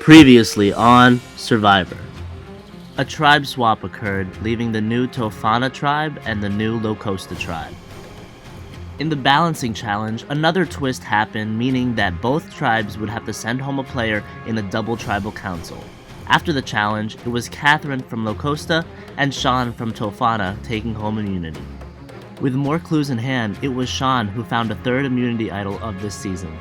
Previously on Survivor. A tribe swap occurred, leaving the new Tofana tribe and the new Locosta tribe. In the balancing challenge, another twist happened, meaning that both tribes would have to send home a player in a double tribal council. After the challenge, it was Catherine from Locosta and Sean from Tofana taking home immunity. With more clues in hand, it was Sean who found a third immunity idol of this season.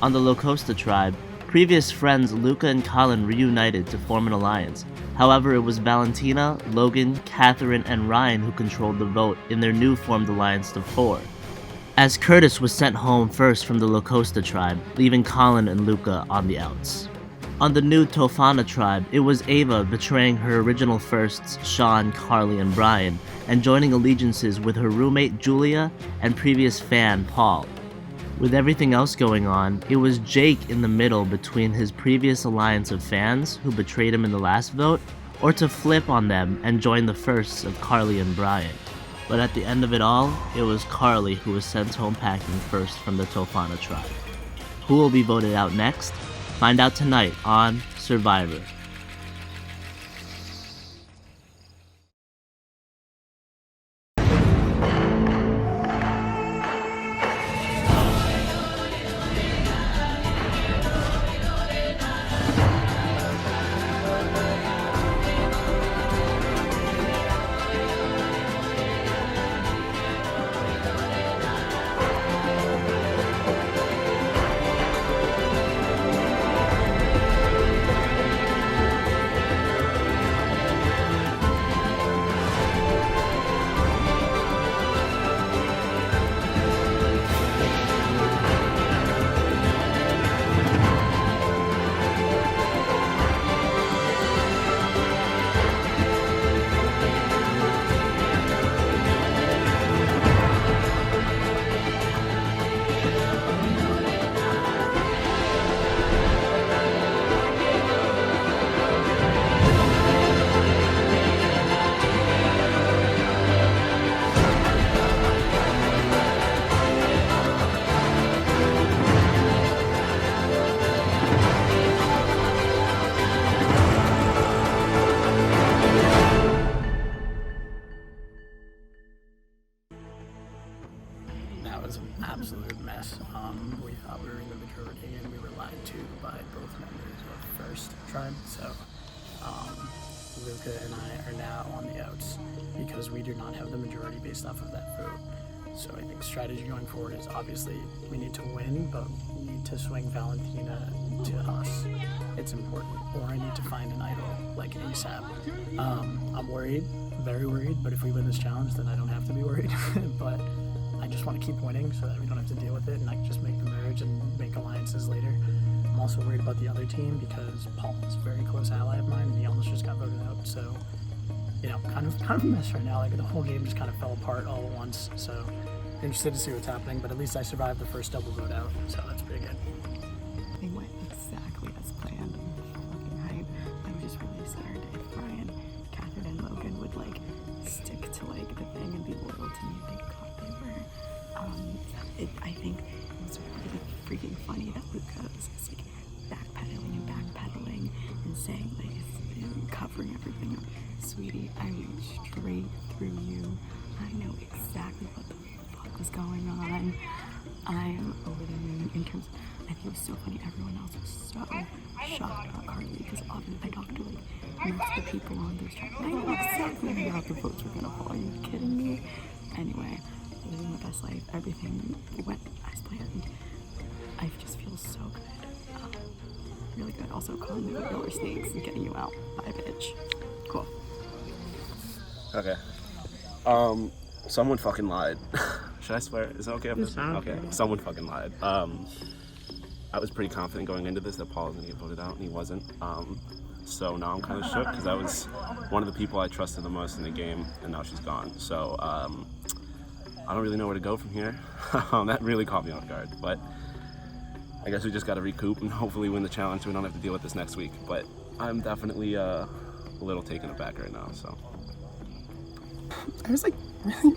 On the Locosta tribe, previous friends Luca and Colin reunited to form an alliance. However, it was Valentina, Logan, Catherine, and Ryan who controlled the vote in their new formed alliance of 4. As Curtis was sent home first from the Locosta tribe, leaving Colin and Luca on the outs. On the new Tofana tribe, it was Ava betraying her original firsts, Sean, Carly, and Brian, and joining allegiances with her roommate Julia and previous fan Paul. With everything else going on, it was Jake in the middle between his previous alliance of fans who betrayed him in the last vote, or to flip on them and join the firsts of Carly and Brian. But at the end of it all, it was Carly who was sent home packing first from the Tofana tribe. Who will be voted out next? Find out tonight on Survivor. That was an absolute mess. We thought we were in the majority and we were lied to by both members of the first tribe. So Luca and I are now on the outs because we do not have the majority based off of that vote. So I think strategy going forward is obviously we need to win, but we need to swing Valentina to us. It's important. Or I need to find an idol like ASAP. I'm worried, very worried, but if we win this challenge then I don't have to be worried. But I just want to keep winning so that we don't have to deal with it and I can just make the merge and make alliances later. I'm also worried about the other team because Paul is a very close ally of mine and he almost just got voted out. So, you know, kind of a mess right now. Like the whole game just kind of fell apart all at once. So interested to see what's happening, but at least I survived the first double vote out, so that's pretty good. They went exactly as planned. Fucking hype. I was just really scared if Brian, Catherine, and Logan would like stick to like the thing and be loyal to me. Thank God they were. I think it was really freaking funny that Luca was just like backpedaling and saying like covering everything up. Sweetie, I went straight through you. I know exactly what the fuck was going on. I'm over the moon in terms of, I think it was so funny. Everyone else was so shocked about Carly because often I talked to like most of the people on those tracks. I know exactly how the votes were gonna fall. Are you kidding me? Anyway, living my best life. Everything went as planned. I just feel so good. Really good. Also calling the roller skates and getting you out. Bye, bitch. Cool. Okay. Someone fucking lied. Should I swear? Is that okay? Okay. Someone fucking lied. I was pretty confident going into this that Paul was gonna get voted out, and he wasn't. So now I'm kind of shook because that was one of the people I trusted the most in the game, and now she's gone. So I don't really know where to go from here. That really caught me off guard, but I guess we just got to recoup and hopefully win the challenge so we don't have to deal with this next week. But I'm definitely a little taken aback right now, so. I was like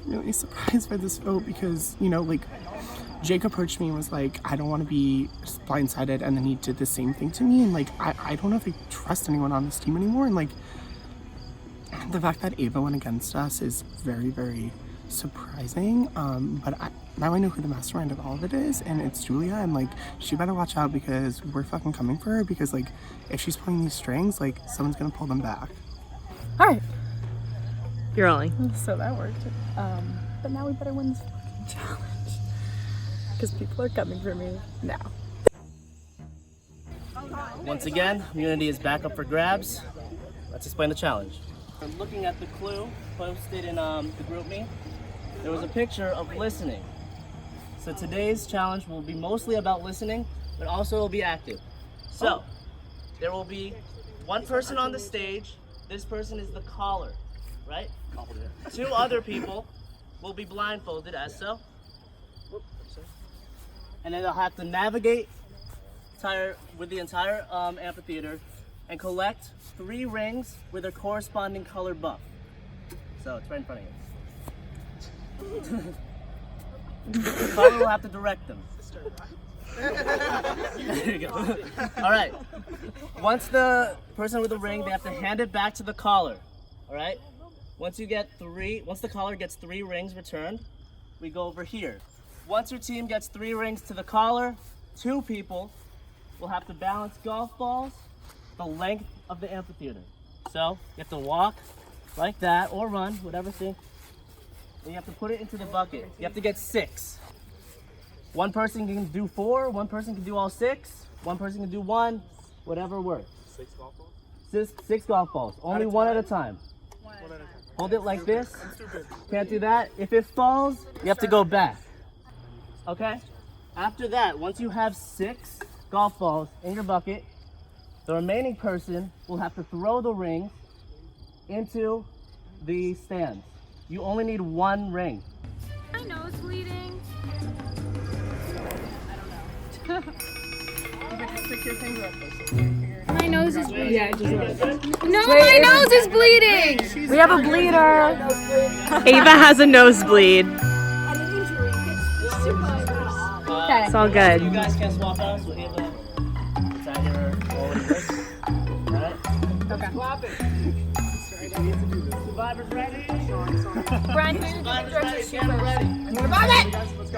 really surprised by this vote because, you know, like Jake approached me and was like, I don't want to be blindsided, and then he did the same thing to me, and like I don't know if I trust anyone on this team anymore, and like the fact that Ava went against us is very, very surprising. But now I know who the mastermind of all of it is, and it's Julia, and like she better watch out because we're fucking coming for her, because like if she's pulling these strings, like someone's gonna pull them back. All right, you're rolling. So that worked. But now we better win this fucking challenge. Because people are coming for me now. Once again, immunity is back up for grabs. Let's explain the challenge. I'm looking at the clue posted in the group me. There was a picture of listening. So today's challenge will be mostly about listening, but also will be active. So there will be one person on the stage. This person is the caller, right? 2 other people will be blindfolded as so. And then they'll have to navigate with the entire amphitheater and collect 3 rings with a corresponding color buff. So it's right in front of you. The caller will have to direct them. There you go. All right. Once the person with the ring, they have to hand it back to the caller. All right. Once the caller gets 3 rings returned, we go over here. Once your team gets 3 rings to the caller, 2 people will have to balance golf balls the length of the amphitheater. So you have to walk like that or run, whatever thing. And you have to put it into the bucket. You have to get 6. One person can do 4, one person can do all 6, one person can do 1, whatever works. 6 golf balls? 6 golf balls, only one at a time. Hold it like this. Can't do that. If it falls, you have to go back. Okay? After that, once you have 6 golf balls in your bucket, the remaining person will have to throw the ring into the stands. You only need 1 ring. My nose bleeding. My nose is bleeding. Yeah, just No, my nose is bleeding. We have a bleeder. Ava has a nosebleed. It's all good. You guys can swap out, so Ava, it's at your already list. Alright? Okay. Swap it. Survivor's ready. Brian, Survivor's ready. Camera ready. Let's go.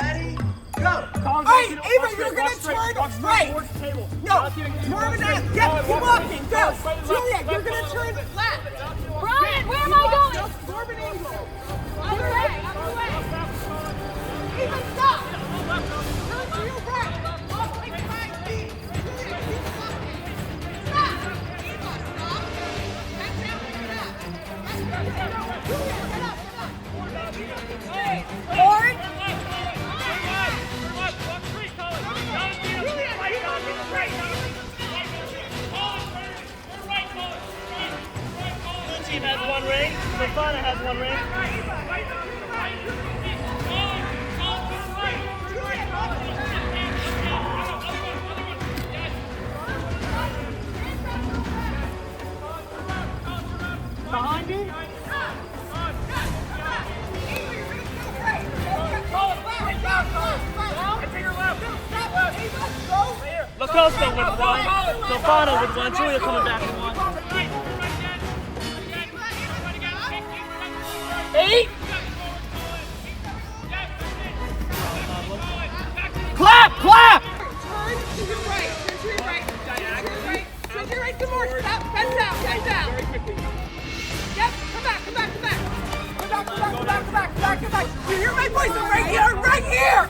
Ready? Go! Alright, Ava, you're gonna turn right! No! More of an ass! Yep, keep walking! Go! Julia, you're gonna turn left! Brian, where am I going? More of an angle! Other way. Ava, stop! Turn to your right! Walk like 5 feet! Julia, keep walking! Stop! Ava, stop! Back down, get up! Julia, get up, Hey! Forward! Team has 1 ring. Stefana has 1 ring. Behind you? Lacosta with 1. Stefana with 1. Julia coming back with 1. 8. Clap! Clap! Turn to your right. Turn to your right. Turn to your right. Turn to your right some more. Stop. Bend down. Bend down. Yep. Come back. Come back. Come back. Come back. Come back. Come back. Come back. Come back. Come back. You hear my voice? I'm right here. Right here.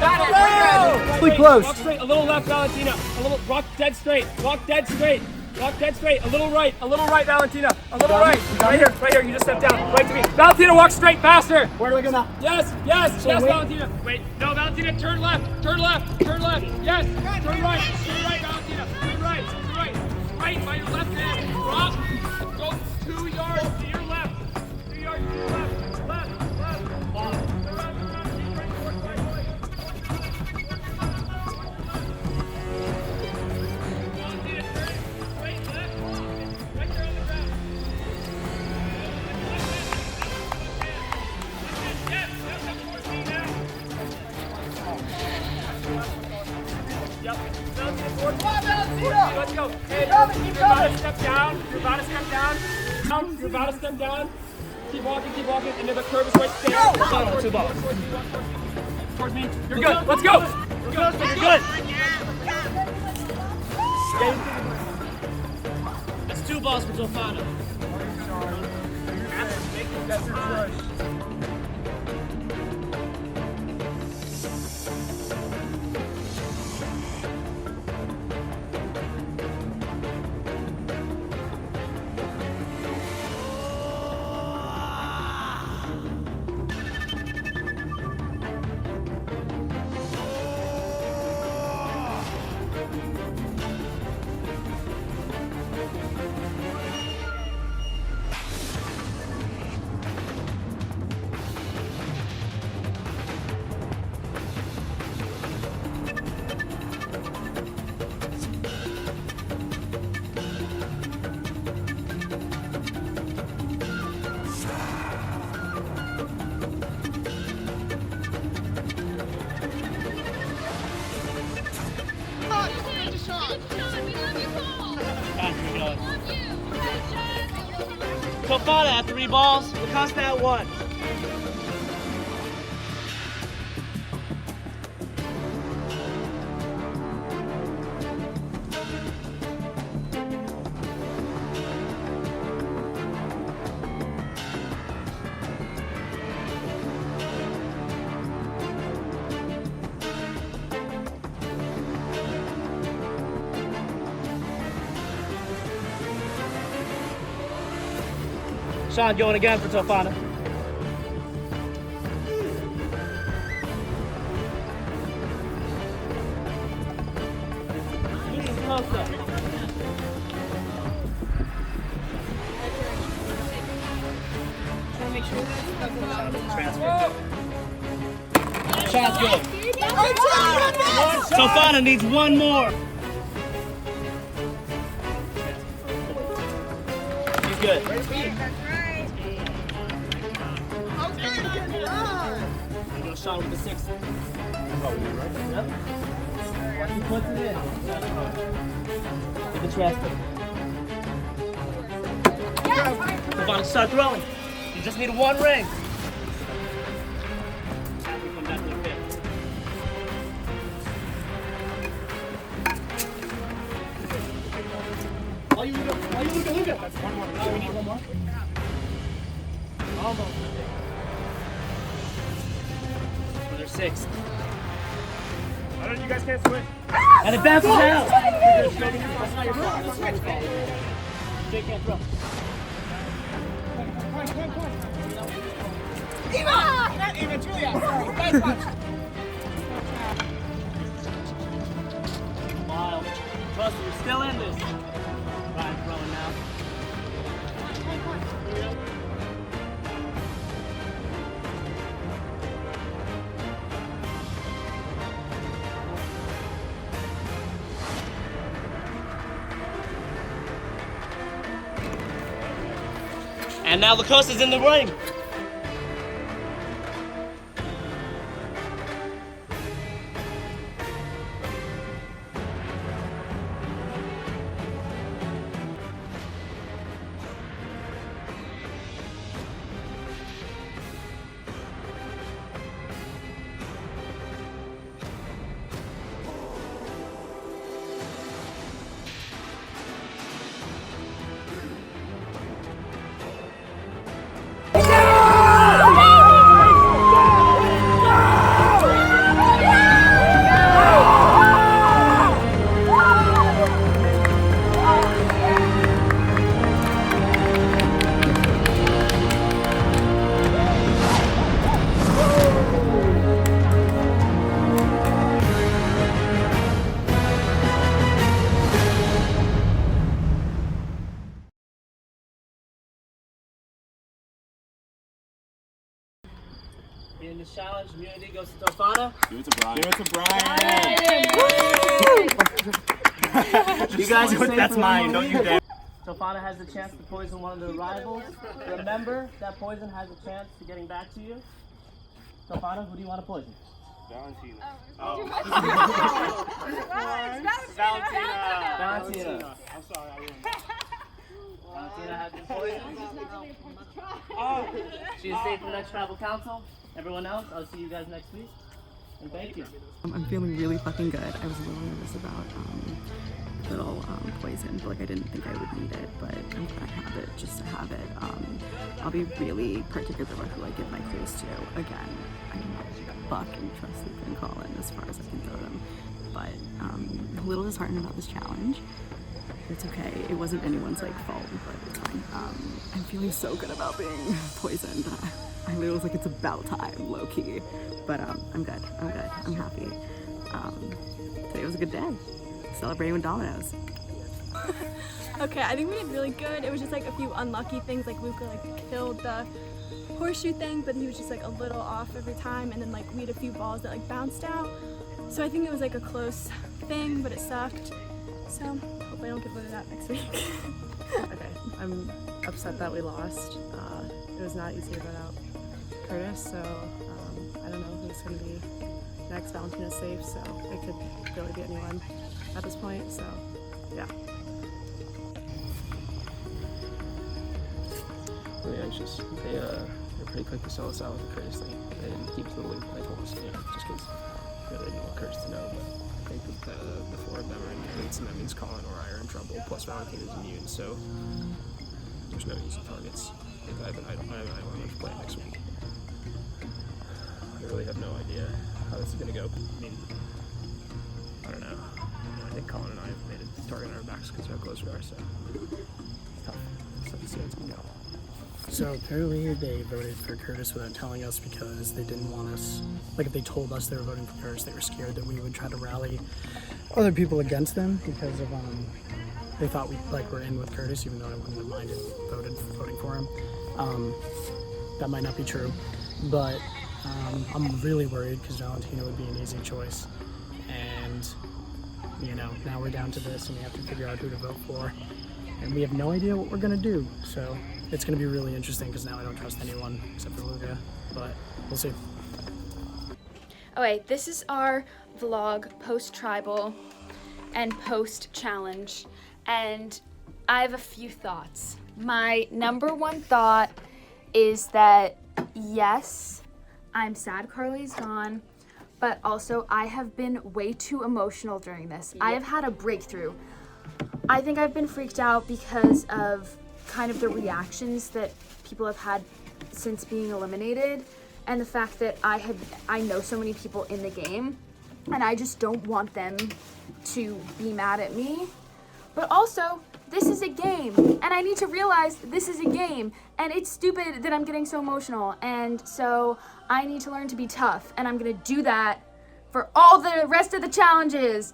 Got it. Really close. Walk straight. A little left, Valentina. A little. Walk dead straight. Walk dead straight. Walk dead straight. A little right, Valentina. A little right. Right here. You just step down. Right to me. Valentina, walk straight, faster. Where do I go now? Yes, Valentina. Wait, no, Valentina, turn left. Yes, turn right, Valentina. Turn right. Right by your left hand. Drop. Go 2 yards to your left. 2 yards to your left. Left. Yes, that's 14 now. Let's go. Hey, you're about to step down. You're about to step down. You're about to step down. Keep walking, and then the curve is right there. 2 balls. Towards me. You're good. Let's go. You're good. That's 2 balls for Tofana. Tofana at 3 balls. We'll cost that 1. Sean going again for Tofana. Close up. Sean's good. Tofana needs 1 more. He's good. Sean with the 6. Yep. He puts it in. Give it traffic. Tofana, start throwing. You just need 1 ring. Come back to the 5th. All you look at. That's 1 more. We need 1 more. Almost. 6. You guys can't switch. And it bounces out. Jake can't throw. Eva, Julia. Nice punch. Wild. Trust me, you're still in this. Ryan throwing now. And now Lacosta's in the ring. In the challenge, immunity goes to Tofana. Give it to Brian. Give it to Brian. You guys are That's mine. Don't you dare. Tofana has a chance to poison one of the rivals. Remember, that poison has a chance to getting back to you. Tofana, who do you want to poison? Valentina. Valentina. I'm sorry, I didn't. Valentina has been poisoned. She is safe from next tribal council. Everyone else, I'll see you guys next week. And thank you. I'm feeling really fucking good. I was a little nervous about little poison, but like I didn't think I would need it, but I'm glad I have it just to have it. I'll be really particular about who I give my clues to. Again, I do not fucking trust Luke and Colin as far as I can throw them, but I'm a little disheartened about this challenge. It's okay. It wasn't anyone's like fault, but it's fine. I'm feeling so good about being poisoned. I really was like, it's about time, low key. But I'm good. I'm good. I'm happy. Today was a good day. Celebrating with Domino's. Okay, I think we did really good. It was just like a few unlucky things, like Luca like killed the horseshoe thing, but he was just like a little off every time, and then like we had a few balls that like bounced out. So I think it was like a close thing, but it sucked. So hopefully I don't get voted out next week. Okay, I'm upset that we lost. It was not easy to vote out Curtis, so I don't know who's going to be next. Valentina's safe, so it could really be anyone at this point, so yeah. Really anxious. They're pretty quick to sell us out with the Curtis thing. They didn't keep to the loop. They told us, just because they didn't want Curtis to know, but I think that the four of them are in cahoots, and that means Colin or I are in trouble, plus Valentina is immune, so there's no easy targets. I have an idle to play next week. I really have no idea how this is going to go. I mean, I don't know. I think Colin and I have made a target on our backs because of how close we are, so it's tough. So let's see how it's going to go. So apparently they voted for Curtis without telling us because they didn't want us, like if they told us they were voting for Curtis, they were scared that we would try to rally other people against them because of, they thought we were in with Curtis, even though I wouldn't have minded voting for him. That might not be true, but I'm really worried because Valentina would be an easy choice. And, you know, now we're down to this and we have to figure out who to vote for. And we have no idea what we're going to do. So it's going to be really interesting because now I don't trust anyone except for Luca, but we'll see. Okay, this is our vlog post-tribal and post-challenge, and I have a few thoughts. My number one thought is that, yes, I'm sad Carly's gone, but also I have been way too emotional during this. I have had a breakthrough. I think I've been freaked out because of kind of the reactions that people have had since being eliminated, and the fact that I know so many people in the game, and I just don't want them to be mad at me. But also, this is a game, and I need to realize this is a game, and it's stupid that I'm getting so emotional, and so I need to learn to be tough, and I'm gonna do that for all the rest of the challenges.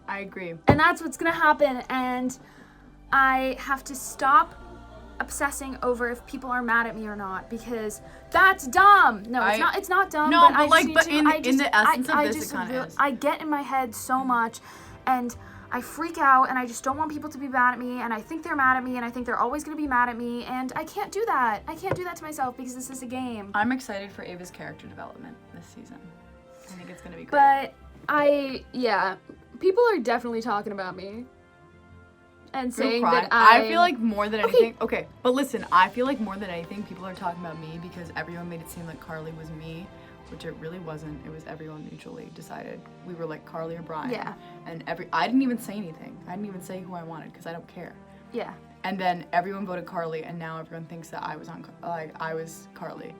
I agree. And that's what's gonna happen, and I have to stop obsessing over if people are mad at me or not, because that's dumb. No, it's not dumb. No, but like, but in the essence of this, just, it kind of is. I get in my head so much, and I freak out, and I just don't want people to be mad at me, and I think they're mad at me, and I think they're always gonna be mad at me, and I can't do that. I can't do that to myself because this is a game. I'm excited for Ava's character development this season. I think it's gonna be great. But people are definitely talking about me and saying that I feel like more than anything. Okay, but listen, I feel like more than anything, people are talking about me because everyone made it seem like Carly was me, which it really wasn't. It was everyone mutually decided. We were like Carly or Brian. Yeah. And I didn't even say anything. I didn't even say who I wanted because I don't care. Yeah. And then everyone voted Carly, and now everyone thinks that I was I was Carly.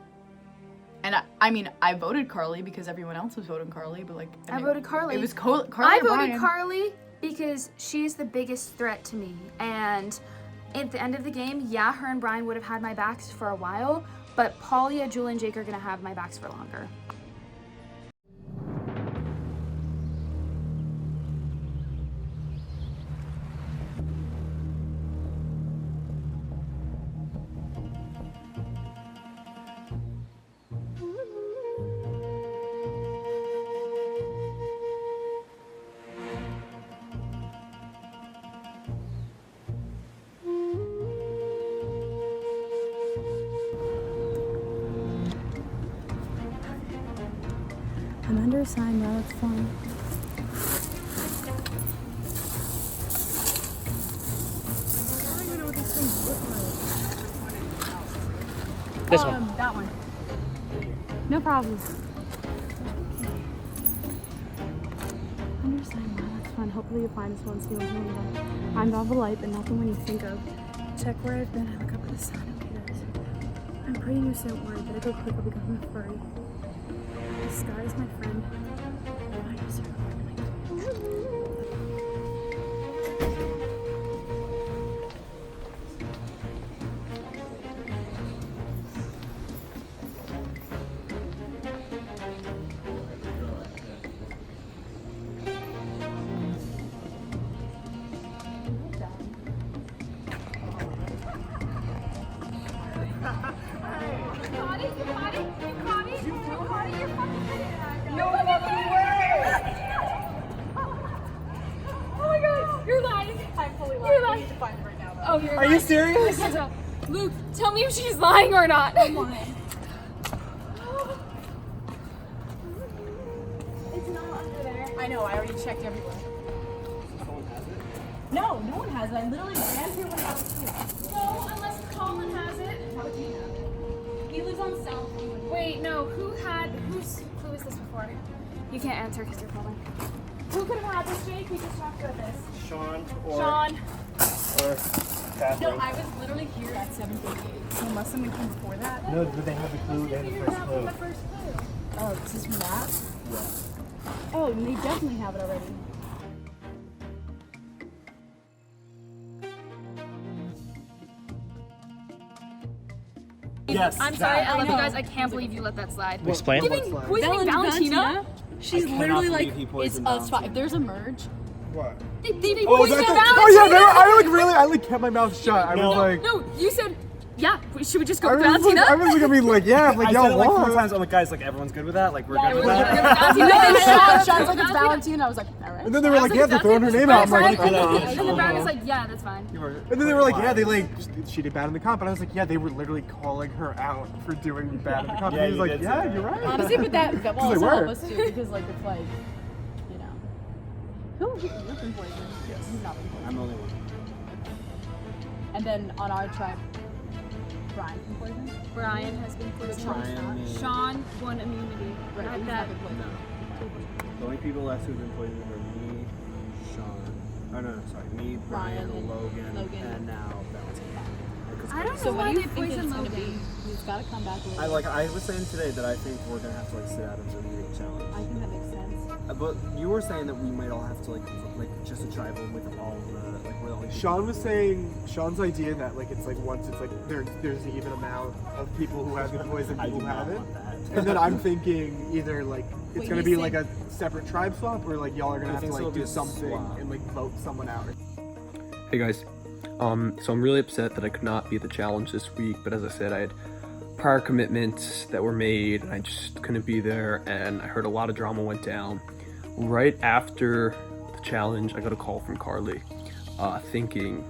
And I mean, I voted Carly because everyone else was voting Carly, but like I voted Carly. It was Carly. I or voted Brian. Carly because she's the biggest threat to me. And at the end of the game, yeah, her and Brian would have had my backs for a while, but Paulia, Julie, and Jake are gonna have my backs for longer. Vendor sign, though, it's fun. I don't even know what these things look like. This one. That one. No problem. Vendor sign, wow, that's fun. Hopefully you find this one soon. I'm Valva but nothing when you think of. Check where I've been. I look up at the sun and Peters. I'm pretty innocent word, but I go quick, I'll become a furry. The sky is my friend. I deserve Are you serious? Luke, tell me if she's lying or not. It's not under there. I know, I already checked everywhere. No, no one has it. I literally ran here when I was here. No, unless Colin has it. How would you have it? He lives on South. Wait, no, who is this before? You can't answer because you're calling. Who could have had this, Jake? We just talked about this. Sean or Sean. Catherine. No, I was literally here at 7:38. So unless someone came before that. No, but they have the clue. They have the first clue. Oh, this is from that? Yeah. Oh, and they definitely have it already. Yes. I'm sorry, I love you guys. I can't believe you let that slide. Explain. Poisoning Valentina? She's I literally cannot like, believe he it's poisoned us. Valentina. If there's a merge, What? They Oh, poisoned that's Valentina? oh yeah, I kept my mouth shut. I No. was like, No, you said, yeah, should we just go I with was Valentina? like, I was gonna be like, yeah, like I y'all said it like 4 want. times. I'm like, guys, like everyone's good with that. Like we're good with we're that. good with Valentina. Sean's like, it's Valentina. I was like, alright. And then they were like, yeah, they're throwing her name out. I'm like, And then Brian was like, yeah, that's fine. and then they were like, yeah, they like she did bad in the comp, and I was like, yeah, they were literally calling her out for doing bad in the comp. Yeah, And he was you like, did say yeah, that. you're right. Honestly, but that will they also were. help us too, because like it's like, you know, who's been poisoned? Yes. Who's not been poisoned? I'm the only one. And then on our tribe, Brian's been poisoned. Brian has been Brian, me. Sean won immunity. Right, At he's that. not been poisoned. No. The only people left who've been poisoned are me, Sean. Oh no, sorry, me, Brian, and Logan, Logan. and now Valentina. I don't know So what why do they you think poisoned it's gonna Logan. be? He's got to come back a little. I was saying today that I think we're gonna have to like sit out of the meeting challenge. I think that makes sense. But you were saying that we might all have to like just a tribal with all the like we're the only people. Sean was saying Sean's idea that like it's like once it's like there's an even amount of people who have been poisoned, I people do who not haven't. want that. And then I'm thinking either like it's Wait, gonna you be said- like a separate tribe swap, or like y'all are gonna I have to think so, like it'll be do a something swap. and like vote someone out. Hey guys, so I'm really upset that I could not be at the challenge this week, but as I said, I had prior commitments that were made, and I just couldn't be there, and I heard a lot of drama went down. Right after the challenge, I got a call from Carly, thinking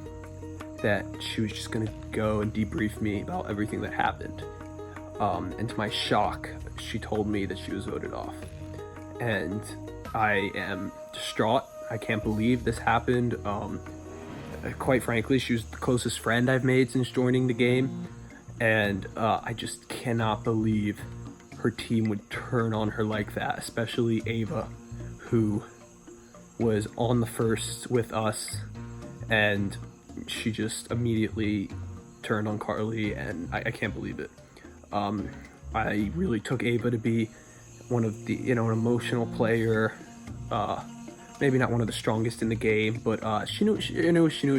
that she was just gonna go and debrief me about everything that happened. And to my shock, she told me that she was voted off. And I am distraught. I can't believe this happened. Quite frankly, she was the closest friend I've made since joining the game, and I just cannot believe her team would turn on her like that, especially Ava, who was on the first with us, and she just immediately turned on Carly, and I can't believe it. I really took Ava to be one of the, an emotional player, maybe not one of the strongest in the game, but she knew what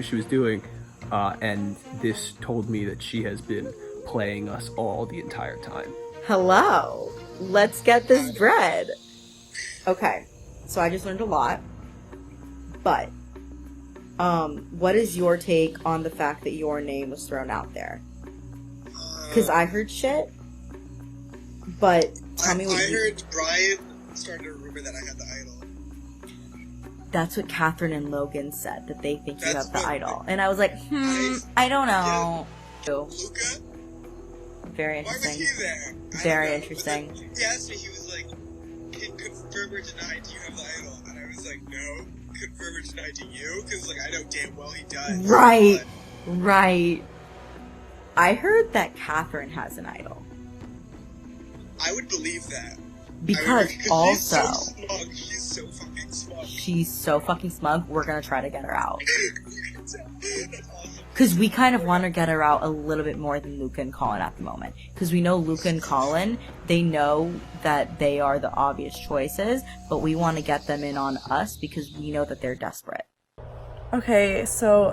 she was doing, and this told me that she has been playing us all the entire time. Hello, let's get this bread. Okay, so I just learned a lot, but what is your take on the fact that your name was thrown out there? Because I heard shit, but tell me what I heard Brian started a rumor that I had the idol. That's what Catherine and Logan said, that they think you That's have the what- idol. And I was like, I don't know. Luca? Very Why was interesting. he there? I Very don't know. interesting. But then he asked me, he was like, could confirm or deny, do you have the idol? And I was like, no. Confirm or deny to you? Because, like, I know damn well he does. Right. But Right. I heard that Catherine has an idol. I would believe that. Because also, She's so fucking smug. she's so fucking smug, we're gonna try to get her out. Because we kind of want to get her out a little bit more than Luca and Colin at the moment. Because we know Luca and Colin, they know that they are the obvious choices, but we want to get them in on us because we know that they're desperate. Okay, so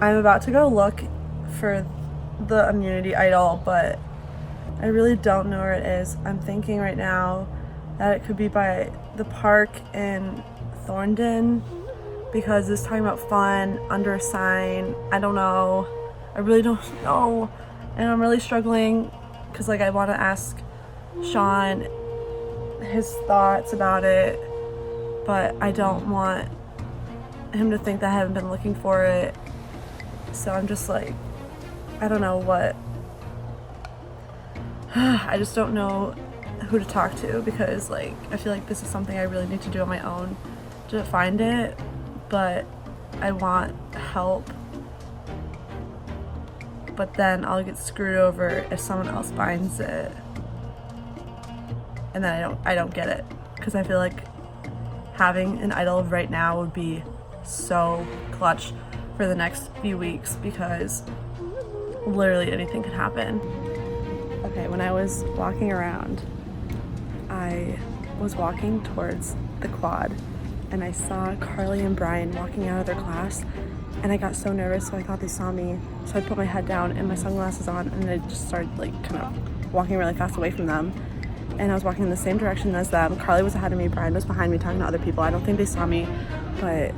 I'm about to go look for the immunity idol, but I really don't know where it is. I'm thinking right now that it could be by the park in Thorndon, because it's talking about fun under a sign. I don't know. I really don't know. And I'm really struggling because, like, I want to ask Sean his thoughts about it, but I don't want him to think that I haven't been looking for it. So I'm just like, I don't know what. I just don't know who to talk to because, like, I feel like this is something I really need to do on my own to find it. But I want help, but then I'll get screwed over if someone else finds it, and then I don't get it, because I feel like having an idol right now would be so clutch for the next few weeks, because literally anything could happen. Okay, when I was walking around, I was walking towards the quad, and I saw Carly and Brian walking out of their class, and I got so nervous, so I thought they saw me. So I put my head down and my sunglasses on, and I just started, like, kind of walking really fast away from them. And I was walking in the same direction as them. Carly was ahead of me, Brian was behind me talking to other people. I don't think they saw me, but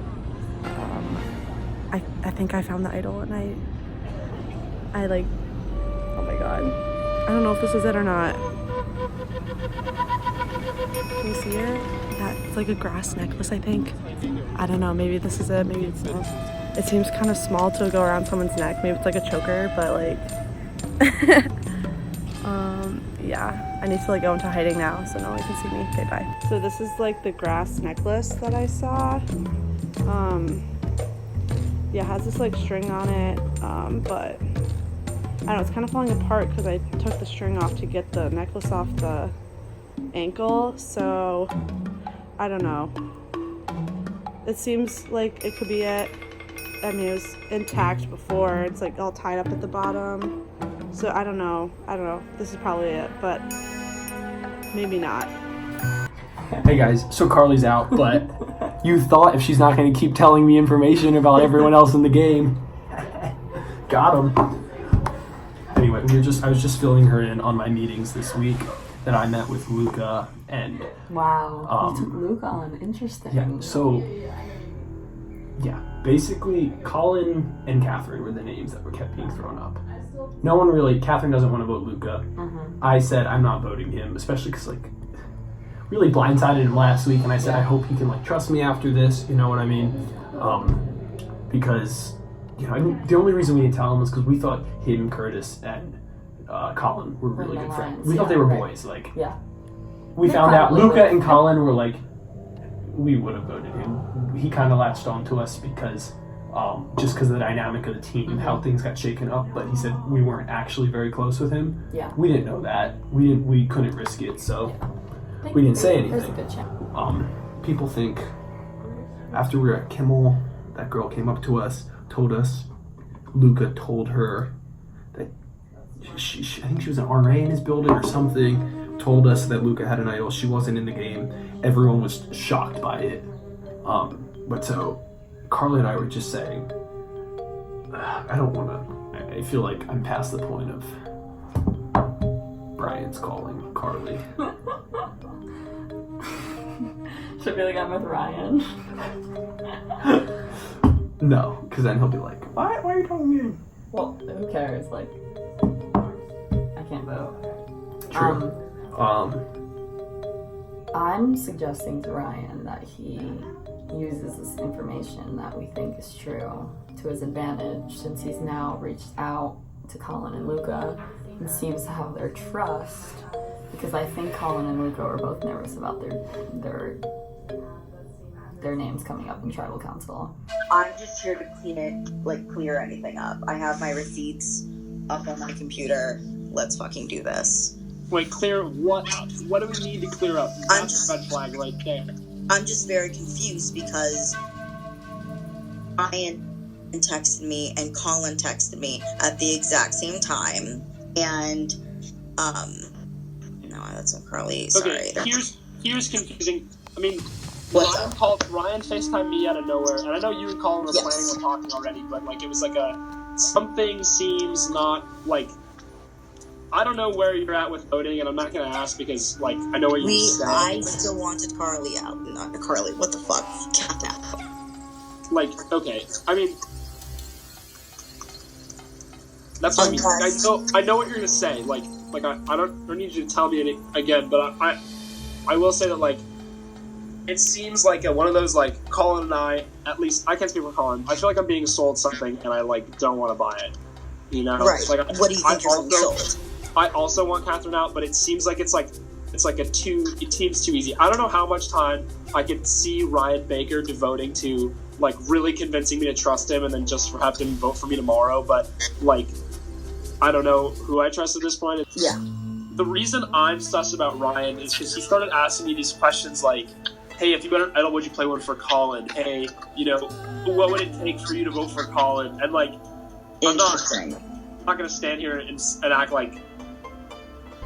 I think I found the idol, and I like, oh my god. I don't know if this is it or not. Can you see it? That's like a grass necklace, I think. I don't know, maybe this is it, maybe it's not. It seems kind of small to go around someone's neck. Maybe it's like a choker, but like, yeah. I need to like go into hiding now so no one can see me. Okay, bye. So this is like the grass necklace that I saw. Yeah, it has this like string on it, but I don't know, it's kind of falling apart because I took the string off to get the necklace off the ankle, so I don't know. It seems like it could be it. I mean, it was intact before. It's like all tied up at the bottom. So I don't know. This is probably it, but maybe not. Hey guys, so Carly's out, but you thought if she's not going to keep telling me information about everyone else in the game. Got him. Anyway, I was just filling her in on my meetings this week that I met with Luca and... Wow, you took Luca on. Interesting. Yeah, so... Yeah, basically, Colin and Catherine were the names that were kept being thrown up. No one really... Catherine doesn't want to vote Luca. I said I'm not voting him, especially because, like, really blindsided him last week, and I said I hope he can, like, trust me after this, you know what I mean? Because, you know, I mean, the only reason we didn't tell him was because we thought him, Curtis, and Colin were really good friends. We thought they were boys, like... Yeah. We found out Luca and Colin were, like... We would have voted him. He kind of latched on to us because... just because of the dynamic of the team, how things got shaken up, but he said we weren't actually very close with him. Yeah. We didn't know that. We couldn't risk it, so we didn't say anything. People think after we were at Kimmel, that girl came up to us, told us Luca told her that she I think she was an RA in his building or something, told us that Luca had an idol. She wasn't in the game. Everyone was shocked by it. But so Carly and I were just saying, I don't want to, I feel like I'm past the point of Brian's calling Carly. Should be like I'm with Ryan. No, because then he'll be like, why are you calling me? Well, who cares? Like, I can't vote. True. I'm suggesting to Ryan that he uses this information that we think is true to his advantage, since he's now reached out to Colin and Luca and seems to have their trust, because I think Colin and Luca were both nervous about their names coming up in tribal council. I'm just here to clear anything up. I have my receipts up on my computer. Let's fucking do this. Wait, clear what? What do we need to clear up? That's a red flag right there. I'm just very confused because Ryan texted me and Colin texted me at the exact same time, and no, that's not Carly. Sorry. Okay, here's confusing. I mean, Ryan FaceTimed me out of nowhere, and I know you and Colin were planning on talking already, but like it was like something seems not like. I don't know where you're at with voting, and I'm not gonna ask because like I know what you said. I still wanted Carly out, not Carly. What the fuck? Cat out. Like, okay, I mean, that's what I mean. I know what you're gonna say. Like I don't need you to tell me again, but I will say that like. It seems like one of those, like, Colin and I, at least, I can't speak for Colin, I feel like I'm being sold something and I, like, don't want to buy it, you know? Right. Like, what do you think you're being sold? I also want Catherine out, but it seems like it seems too easy. I don't know how much time I could see Ryan Baker devoting to, like, really convincing me to trust him and then just have him vote for me tomorrow, but, like, I don't know who I trust at this point. Yeah. The reason I'm sus about Ryan is because he started asking me these questions like, hey, if you got an idol, would you play one for Colin? Hey, you know, what would it take for you to vote for Colin? And like, I'm not gonna stand here and act like,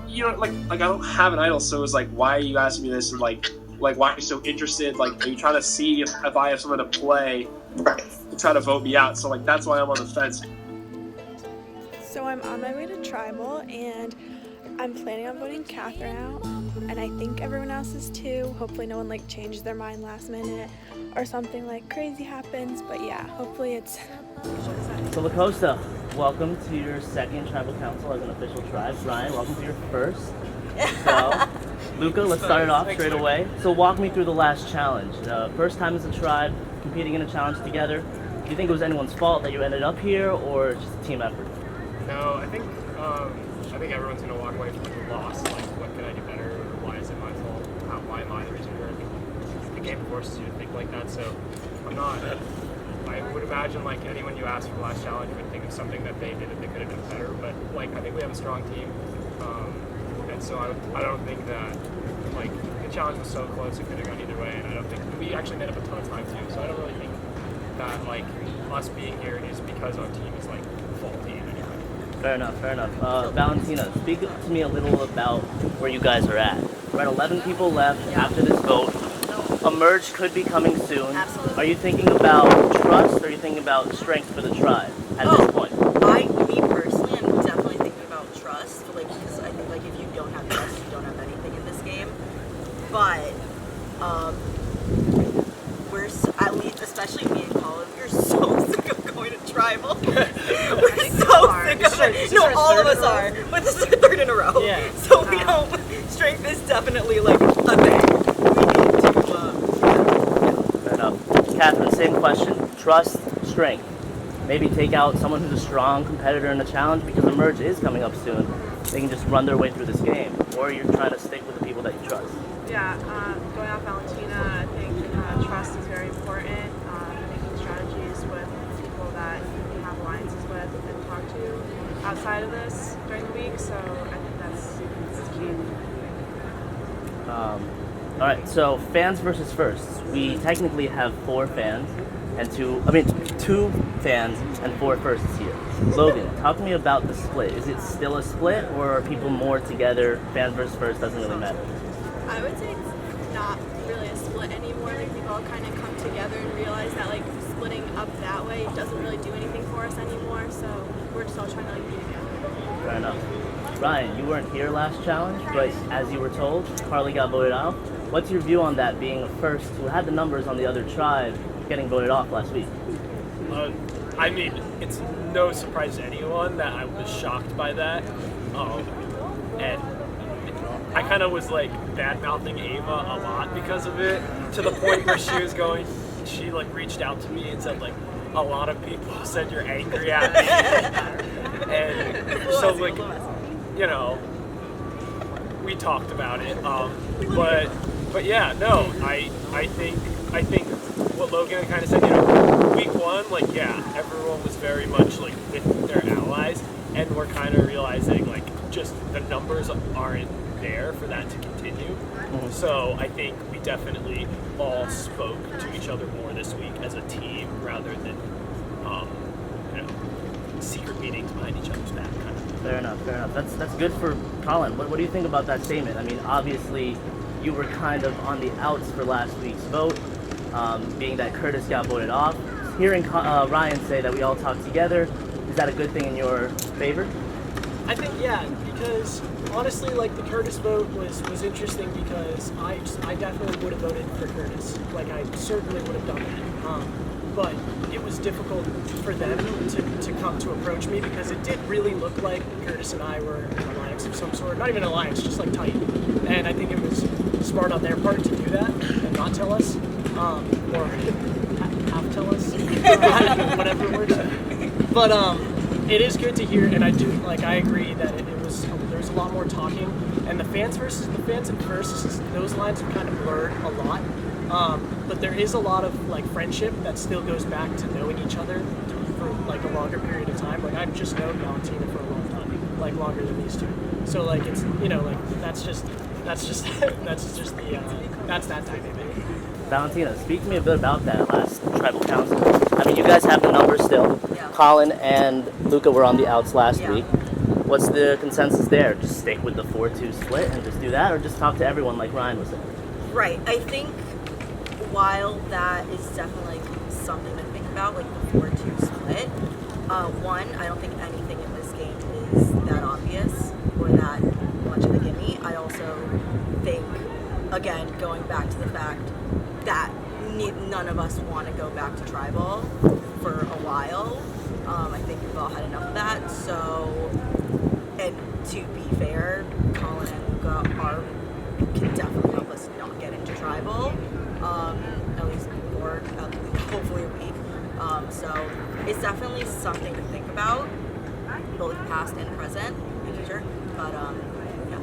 you know, like I don't have an idol, so it's like, why are you asking me this? And like why are you so interested? Like, are you trying to see if I have something to play to try to vote me out? So like, that's why I'm on the fence. So I'm on my way to tribal, and I'm planning on voting Catherine out, and I think everyone else is too. Hopefully no one like changes their mind last minute or something like crazy happens, but yeah, hopefully it's... So La Costa, welcome to your second tribal council as an official tribe. Ryan, welcome to your first. So, Luca, let's start it off straight away. So walk me through the last challenge. First time as a tribe, competing in a challenge together. Do you think it was anyone's fault that you ended up here, or just a team effort? No, I think everyone's gonna walk away from the loss. Like, what can I do better? Or why is it my fault? Why am I the reason here? I think the game forces you to think like that. So I'm not. I would imagine like anyone you asked for the last challenge would think of something that they did that they could have done better. But like I think we have a strong team, and so I don't think that like the challenge was so close it could have gone either way. And I don't think we actually made up a ton of time too. So I don't really think that like us being here is because our team is like faulty. Fair enough. Valentina, speak to me a little about where you guys are at. We're at 11 people left after this vote. A merge could be coming soon. Absolutely. Are you thinking about trust, or are you thinking about strength for the tribe at this point? Me personally, I'm definitely thinking about trust. Like, because I think like if you don't have trust, you don't have anything in this game. But we're at least, especially me and Colin, we're so sick of going to tribal. We're so sick of it. No, all of us are. But this is our third in a row. Yeah. So we don't. Strength is definitely like a thing. Fair enough. Catherine, same question. Trust, strength. Maybe take out someone who's a strong competitor in a challenge because a merge is coming up soon. They can just run their way through this game. Or you're trying to stick with the people that you trust. Yeah, going off Valentina, I think trust is very important. Making strategies with people that you have alliances with and talk to outside of this during the week. So I think that's key. All right, so fans versus firsts. We technically have 4 fans and 2 fans and 4 firsts here. Logan, talk to me about the split. Is it still a split, or are people more together? Fans versus firsts doesn't really matter. I would say it's not really a split anymore. Like, we've all kind of come together and realized that like splitting up that way doesn't really do anything for us anymore. So we're just all trying to like be together. Fair enough. Ryan, you weren't here last challenge, but as you were told, Carly got voted out. What's your view on that, being a first who had the numbers on the other tribe getting voted off last week? I mean, it's no surprise to anyone that I was shocked by that. And I kind of was like bad-mouthing Ava a lot because of it, to the point where she like reached out to me and said like, a lot of people said you're angry at me. And so like, you know, we talked about it. But yeah, no, I think what Logan kind of said, week one, like, yeah, everyone was very much like with their allies, and we're kind of realizing like just the numbers aren't there for that to continue. So I think we definitely all spoke to each other more this week as a team rather than secret meetings behind each other's back kind of. Fair enough. That's good for Colin. What do you think about that statement? I mean, obviously, you were kind of on the outs for last week's vote, being that Curtis got voted off. Hearing Ryan say that we all talked together, is that a good thing in your favor? I think, yeah, because honestly, like, the Curtis vote was interesting because I definitely would have voted for Curtis. Like, I certainly would have done that. But it was difficult for them to come to approach me because it did really look like Curtis and I were an alliance of some sort. Not even an alliance, just like tight. And I think it was smart on their part to do that and not tell us, or half tell us, whatever it works. But it is good to hear, and I agree that there was a lot more talking, and the fans and versus those lines have kind of blurred a lot. But there is a lot of like friendship that still goes back to knowing each other for like a longer period of time. Like, I've just known Valentina for a long time, like longer than these two. So like it's like that's that dynamic. Valentina, speak to me a bit about that last tribal council. I mean, you guys have the numbers still. Yeah. Colin and Luca were on the outs last Yeah. week. What's the consensus there? Just stick with the 4-2 split and just do that, or just talk to everyone like Ryan was saying? Right. I think while that is definitely something to think about, like the 4-2 split, one, I don't think anything in this game is that obvious or that much of a gimme. I also think, again, going back to the fact that none of us want to go back to tribal for a while. I think we've all had enough of that. So, and to be fair, Colin and Luca can definitely help us not get into tribal, at least for hopefully a week. So it's definitely something to think about, both past and present and future. But yeah.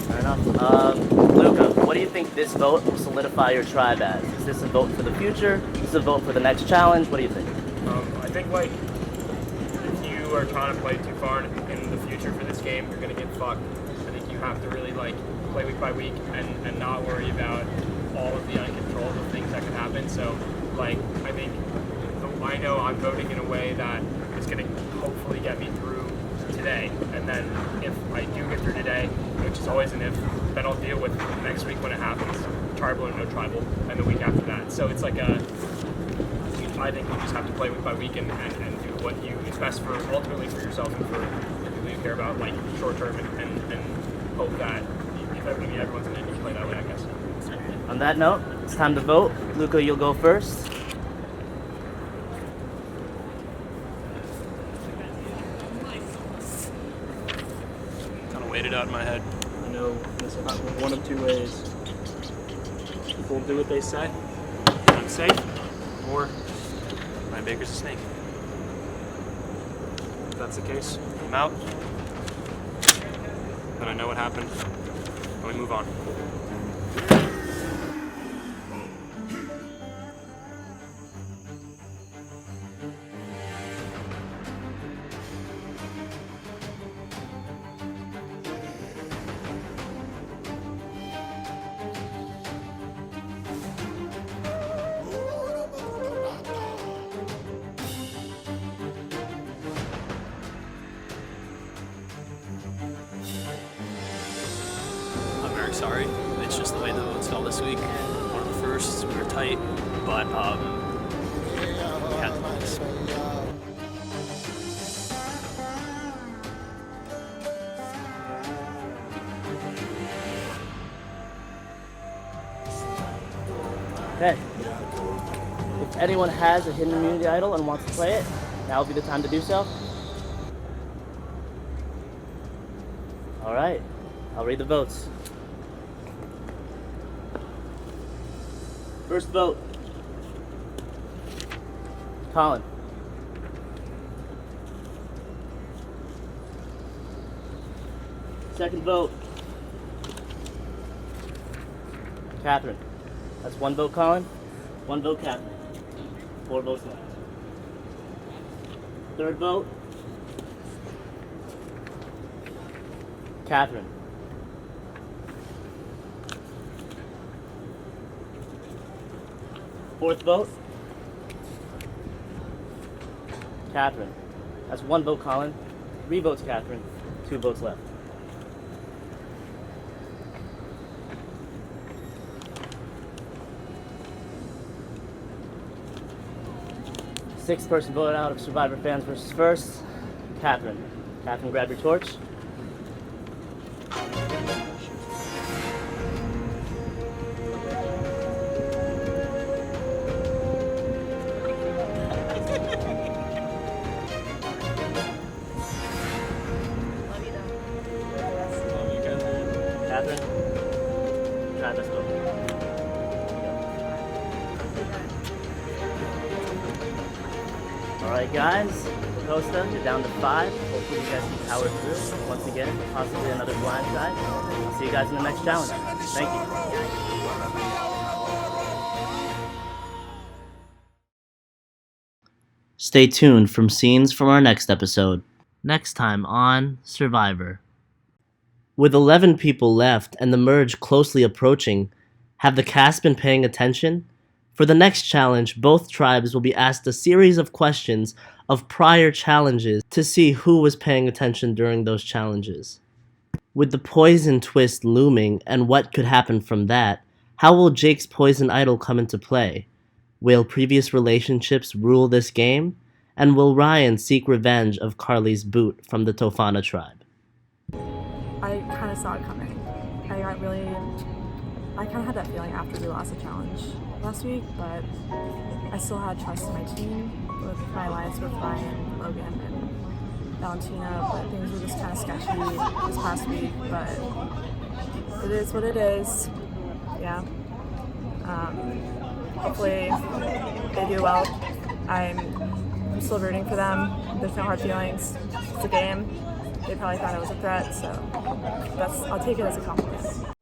Fair enough. Luca, what do you think this vote will solidify your tribe as? Is this a vote for the future? Is this a vote for the next challenge? What do you think? I think like if you are trying to play too far in the future for this game, you're gonna get fucked. I think you have to really like play week by week and not worry about all of the uncontrollable things that could happen. So like I think I know I'm voting in a way that is gonna hopefully get me through today, and then if I do get through today, which is always an if, then I'll deal with next week when it happens, tribal or no tribal, and the week after that. So it's like I think you just have to play week by week and do what is best for ultimately for yourself and for the people you care about, like short term, and hope that if everyone's in it, you play that way, I guess. On that note, it's time to vote. Luca, you'll go first. Kind of weighed it out in my head. I know this will happen one of two ways. People will do what they say, and I'm safe, or Ryan Baker's a snake. If that's the case, I'm out. Then I know what happened, and we move on. Sorry, it's just the way the votes fell this week. One of the first, we were tight, but we had the votes. Okay. If anyone has a hidden immunity idol and wants to play it, now would be the time to do so. All right, I'll read the votes. First vote, Colin. Second vote, Catherine. That's 1 vote Colin, 1 vote Catherine. 4 votes left. Third vote, Catherine. Fourth vote, Catherine. That's 1 vote Colin, 3 votes Catherine, 2 votes left. Sixth person voted out of Survivor fans versus first, Catherine. Catherine, grab your torch. Catherine, try this one. Alright guys, Costa, you're down to 5. Hopefully you guys can power through. Once again, possibly another blind side. I'll see you guys in the next challenge. Thank you. Stay tuned for scenes from our next episode. Next time on Survivor. With 11 people left and the merge closely approaching, have the cast been paying attention? For the next challenge, both tribes will be asked a series of questions of prior challenges to see who was paying attention during those challenges. With the poison twist looming and what could happen from that, how will Jake's poison idol come into play? Will previous relationships rule this game? And will Ryan seek revenge of Carly's boot from the Tofana tribe? I kind of saw it coming. I kind of had that feeling after we lost the challenge last week, but I still had trust in my team with my alliance with Ryan, Logan, and Valentina, but things were just kind of sketchy this past week, but it is what it is. Yeah. Hopefully they do well. I'm still rooting for them. There's no hard feelings. It's a game. They probably thought it was a threat, so I'll take it as a compliment.